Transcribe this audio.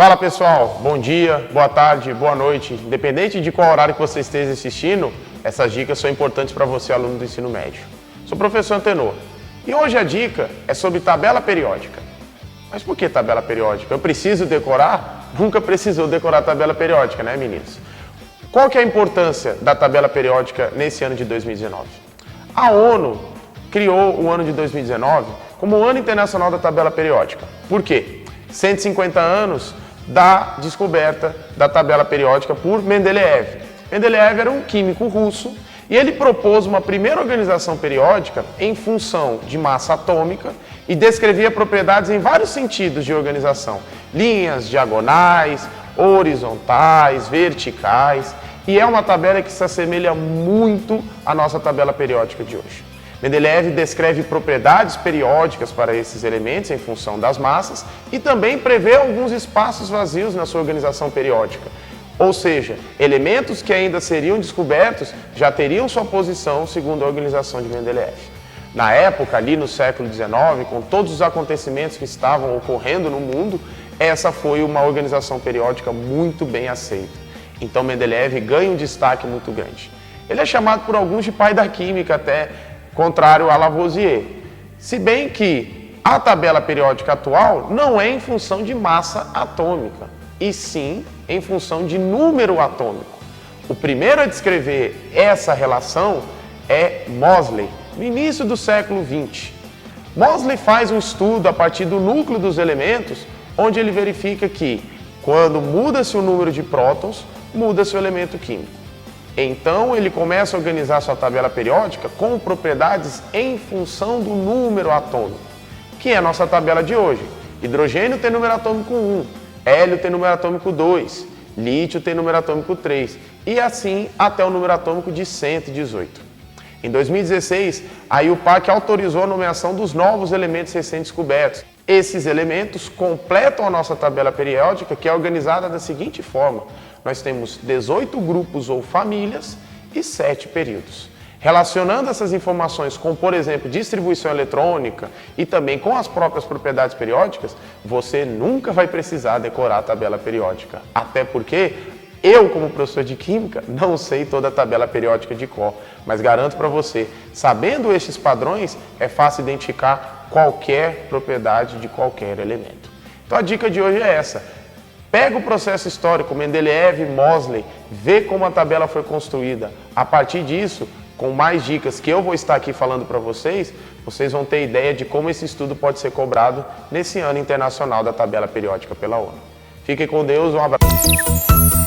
Fala pessoal, bom dia, boa tarde, boa noite. Independente de qual horário que você esteja assistindo, essas dicas são importantes para você, aluno do ensino médio. Sou o professor Antenor e hoje a dica é sobre tabela periódica. Mas por que tabela periódica? Eu preciso decorar? Nunca precisou decorar a tabela periódica, né, meninos? Qual que é a importância da tabela periódica nesse ano de 2019? A ONU criou o ano de 2019 como o Ano Internacional da Tabela Periódica. Por quê? 150 anos da descoberta da tabela periódica por Mendeleev. Mendeleev era um químico russo e ele propôs uma primeira organização periódica em função de massa atômica e descrevia propriedades em vários sentidos de organização. Linhas diagonais, horizontais, verticais, e é uma tabela que se assemelha muito à nossa tabela periódica de hoje. Mendeleev descreve propriedades periódicas para esses elementos em função das massas e também prevê alguns espaços vazios na sua organização periódica. Ou seja, elementos que ainda seriam descobertos já teriam sua posição segundo a organização de Mendeleev. Na época, ali no século XIX, com todos os acontecimentos que estavam ocorrendo no mundo, essa foi uma organização periódica muito bem aceita. Então Mendeleev ganha um destaque muito grande. Ele é chamado por alguns de pai da química, até contrário a Lavoisier. Se bem que a tabela periódica atual não é em função de massa atômica, e sim em função de número atômico. O primeiro a descrever essa relação é Moseley, no início do século XX. Moseley faz um estudo a partir do núcleo dos elementos, onde ele verifica que, quando muda-se o número de prótons, muda-se o elemento químico. Então, ele começa a organizar sua tabela periódica com propriedades em função do número atômico, que é a nossa tabela de hoje. Hidrogênio tem número atômico 1, hélio tem número atômico 2, lítio tem número atômico 3, e assim até o número atômico de 118. Em 2016, a IUPAC autorizou a nomeação dos novos elementos recém-descobertos. Esses elementos completam a nossa tabela periódica, que é organizada da seguinte forma. Nós temos 18 grupos ou famílias e 7 períodos. Relacionando essas informações com, por exemplo, distribuição eletrônica e também com as próprias propriedades periódicas, você nunca vai precisar decorar a tabela periódica. Até porque eu, como professor de Química, não sei toda a tabela periódica de cor, mas garanto para você, sabendo estes padrões, é fácil identificar qualquer propriedade de qualquer elemento. Então a dica de hoje é essa. Pega o processo histórico, Mendeleev e Moseley, vê como a tabela foi construída. A partir disso, com mais dicas que eu vou estar aqui falando para vocês, vocês vão ter ideia de como esse estudo pode ser cobrado nesse ano internacional da tabela periódica pela ONU. Fiquem com Deus, um abraço.